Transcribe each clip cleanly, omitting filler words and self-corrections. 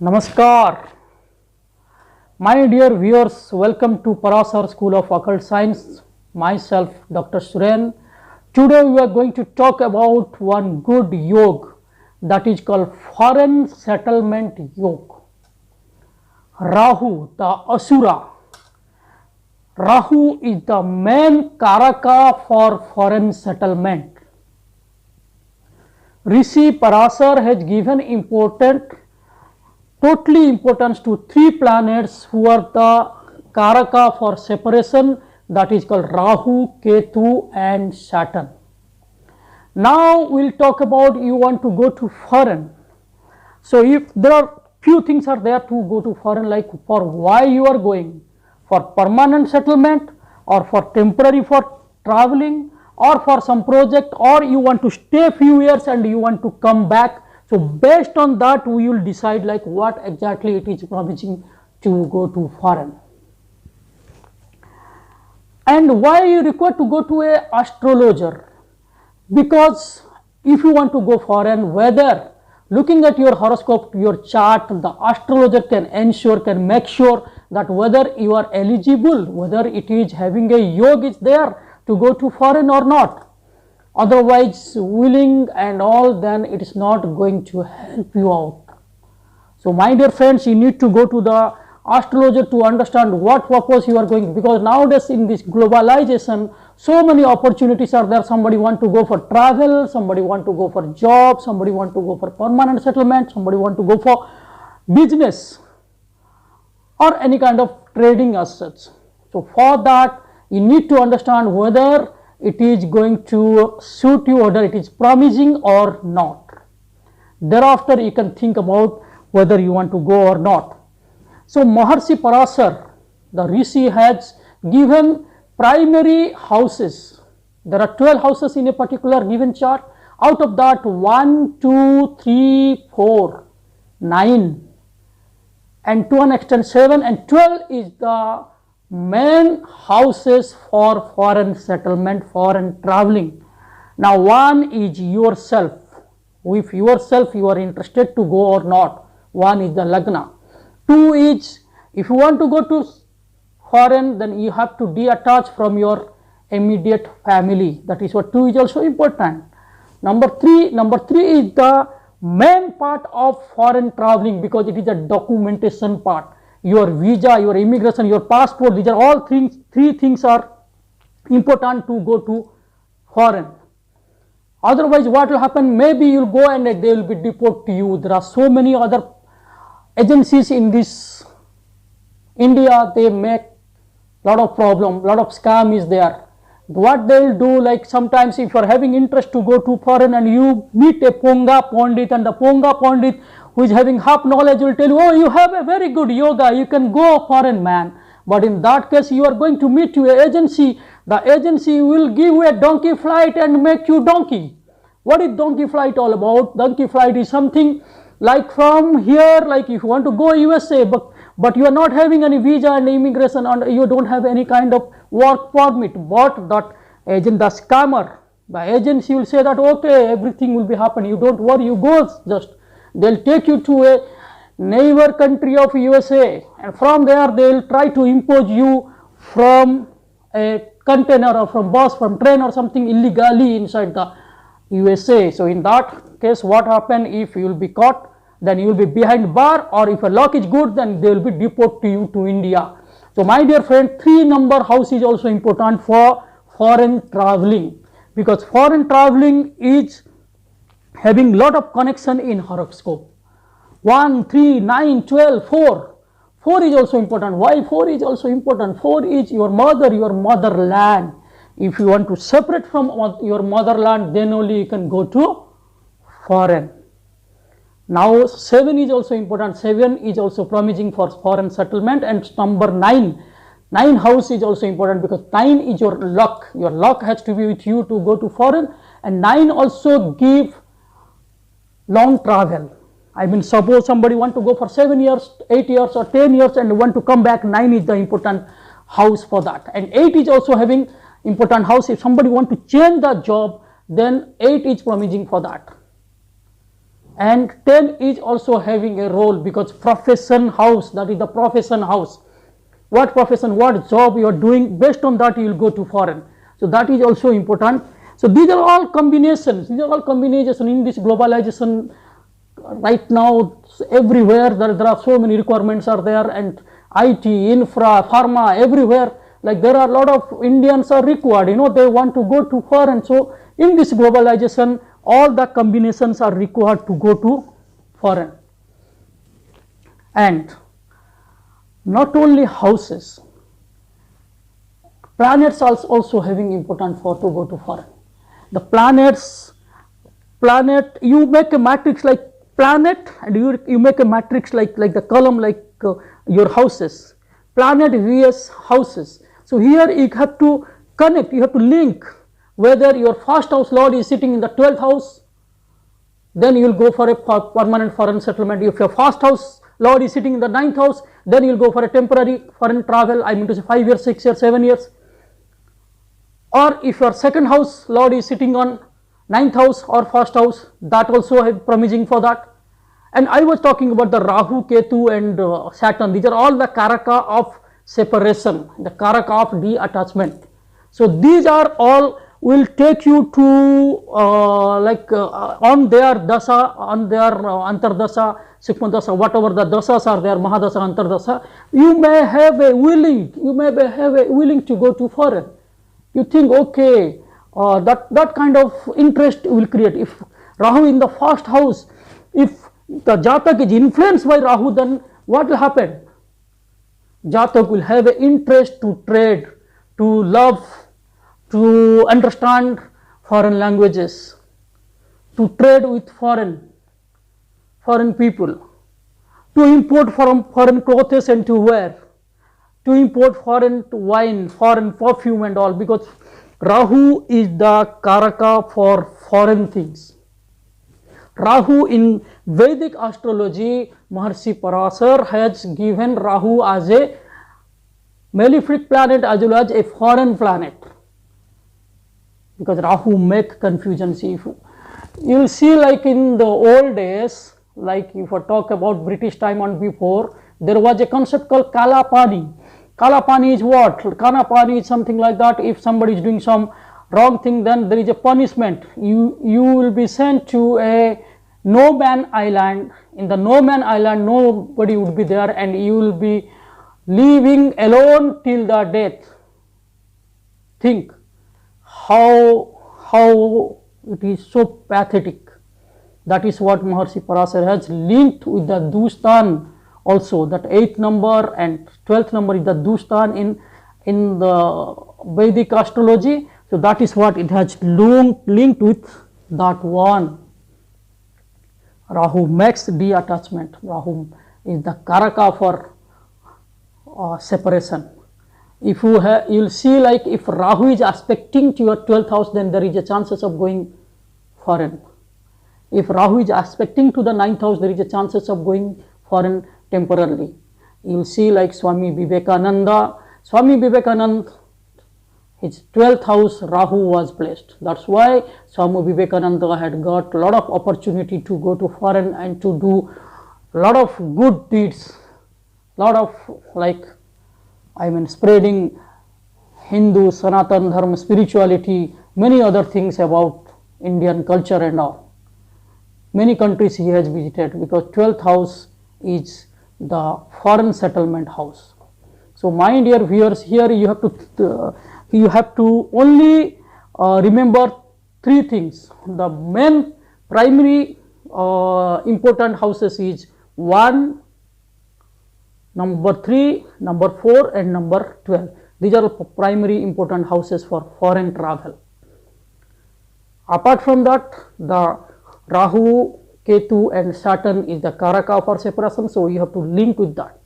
Namaskar, my dear viewers, welcome to Parasar School of Occult Science. Myself, Dr. Suren. Today we are going to talk about one good yoga that is called Foreign Settlement Yoga. Rahu, the Asura. Rahu is the main Karaka for foreign settlement. Rishi Parasar has given totally importance to three planets who are the Karaka for separation, that is called Rahu, Ketu and Saturn. Now we will talk about you want to go to foreign. So if there are few things are there to go to foreign, like for why you are going, for permanent settlement or for temporary for traveling or for some project, or you want to stay few years and you want to come back. So based on that we will decide like what exactly it is promising to go to foreign. And why you require to go to a astrologer? Because if you want to go foreign, whether looking at your horoscope, your chart, the astrologer can make sure that whether you are eligible, whether it is having a yoga is there to go to foreign or not. Otherwise willing and all, then it is not going to help you out. So my dear friends, you need to go to the astrologer to understand what purpose you are going, because nowadays in this globalization so many opportunities are there. Somebody want to go for travel, somebody want to go for job, somebody want to go for permanent settlement, somebody want to go for business or any kind of trading as such. So for that you need to understand whether it is going to suit you, whether it is promising or not. Thereafter you can think about whether you want to go or not. So Maharshi Parasar, the Rishi, has given primary houses. There are 12 houses in a particular given chart. Out of that 1, 2, 3, 4, 9 and to an extent 7 and 12 is the main houses for foreign settlement, foreign traveling. Now 1 is yourself. If yourself you are interested to go or not. 1 is the Lagna. 2 is if you want to go to foreign, then you have to detach from your immediate family. That is what 2 is also important. Number 3 is the main part of foreign traveling, because it is a documentation part. Your visa, your immigration, your passport, these are all things, 3 things are important to go to foreign. Otherwise what will happen, maybe you will go and they will be deported to you. There are so many other agencies in this India, they make lot of problem, lot of scam is there. What they will do, like sometimes if you are having interest to go to foreign and you meet a Ponga Pandit, and the Ponga Pandit who is having half knowledge will tell you, oh, you have a very good yoga, you can go foreign man. But in that case you are going to meet to a agency, the agency will give you a donkey flight and make you donkey. What is donkey flight all about? Donkey flight is something like from here, like if you want to go USA, but you are not having any visa and immigration and you don't have any kind of work permit, but that agent, the scammer, the agency will say that okay, everything will be happening, you don't worry, you go just. They'll take you to a neighbor country of USA, and from there they will try to impose you from a container or from bus, from train or something illegally inside the USA. So in that case what happen, if you will be caught, then you will be behind bar, or if your luck is good, then they will be deported to you to India. So my dear friend, 3 number house is also important for foreign traveling, because foreign traveling is having lot of connection in horoscope. 1, 3, 9, 12, 4. 4 is also important. Why 4 is also important? 4 is your mother, your motherland. If you want to separate from your motherland, then only you can go to foreign. Now 7 is also important. 7 is also promising for foreign settlement. And number 9 house is also important, because 9 is your luck. Your luck has to be with you to go to foreign. And 9 also give long travel. I mean, suppose somebody want to go for 7 years, 8 years or 10 years and want to come back, 9 is the important house for that. And 8 is also having important house. If somebody want to change the job, then 8 is promising for that. And 10 is also having a role because profession house, that is the profession house. What profession, what job you are doing, based on that you will go to foreign. So that is also important. So these are all combinations, in this globalization. Right now everywhere there are so many requirements are there, and IT, infra, pharma, everywhere, like there are a lot of Indians are required, they want to go to foreign. So in this globalization, all the combinations are required to go to foreign. And not only houses, planets are also having important for to go to foreign. The planet, you make a matrix like planet, and you make a matrix like the column, like your houses, planet vs houses. So here you have to connect, you have to link whether your first house lord is sitting in the 12th house, then you will go for a permanent foreign settlement. If your first house lord is sitting in the 9th house, then you will go for a temporary foreign travel, I mean to say 5 years, 6 years, 7 years. Or if your second house lord is sitting on 9th house or first house, that also have promising for that. And I was talking about the Rahu, Ketu and Saturn. These are all the karaka of separation, the karaka of detachment. So these are all will take you to on their dasa, on their antardasa, sukma dasa, whatever the dasas are there, mahadasa, antardasa. You may have a willing to go to foreign. You think, okay, that kind of interest will create. If Rahu in the first house, if the Jatak is influenced by Rahu, then what will happen? Jatak will have an interest to trade, to love, to understand foreign languages, to trade with foreign people, to import foreign clothes and to wear, to import foreign wine, foreign perfume and all, because Rahu is the karaka for foreign things. Rahu in Vedic astrology, Maharshi Parasar has given Rahu as a malefic planet as well as a foreign planet, because Rahu make confusion. See, you will see, like in the old days, like if I talk about British time and before, there was a concept called Kala Pani. Kala Pani is what? Kala Pani is something like that. If somebody is doing some wrong thing, then there is a punishment. You will be sent to a no man island. In the no man island, nobody would be there, and you will be living alone till the death. Think how it is so pathetic. That is what Maharshi Parasar has linked with the Dustan also. That 8th number and 12th number is the Dustan in the Vedic astrology. So that is what it has linked with that one. Rahu makes detachment. Rahu is the karaka for separation. If you will see, like if Rahu is aspecting to your 12th house, then there is a chances of going foreign. If Rahu is aspecting to the 9th house, there is a chances of going foreign temporarily. You will see, like Swami Vivekananda, his 12th house Rahu was placed. That's why Swami Vivekananda had got a lot of opportunity to go to foreign and to do a lot of good deeds, lot of spreading Hindu, Sanatan Dharma, spirituality, many other things about Indian culture and all. Many countries he has visited, because 12th house is the foreign settlement house. So my dear viewers, here you have to only remember 3 things. The main primary important houses is 1, number 3, number 4 and number 12. These are primary important houses for foreign travel. Apart from that, the Rahu, Ketu and Saturn is the karaka for separation, so you have to link with that.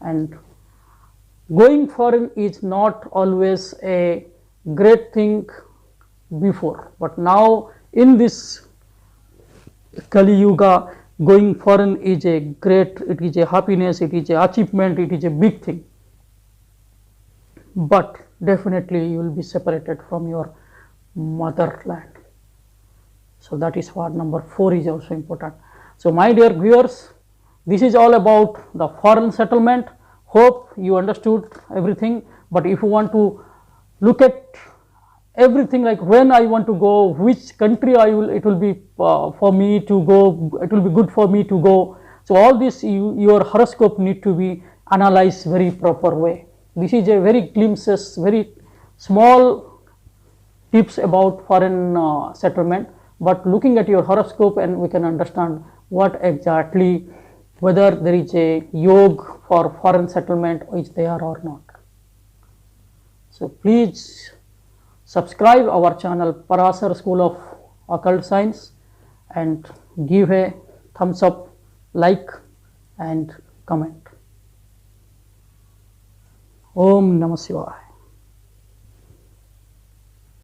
And going foreign is not always a great thing before, but now in this Kali Yuga, going foreign is it is a happiness, it is a achievement, it is a big thing. But definitely you will be separated from your motherland. So that is what number 4 is also important. So my dear viewers, this is all about the foreign settlement. Hope you understood everything, but if you want to look at everything, like when I want to go, which country it will be for me to go, it will be good for me to go. So all this, your horoscope need to be analyzed very proper way. This is a very glimpses, very small tips about foreign settlement, but looking at your horoscope and we can understand what exactly, whether there is a yog for foreign settlement is there or not. So please subscribe our channel Parasar School of Occult Science and give a thumbs up, like and comment. Om Namah Shivaya.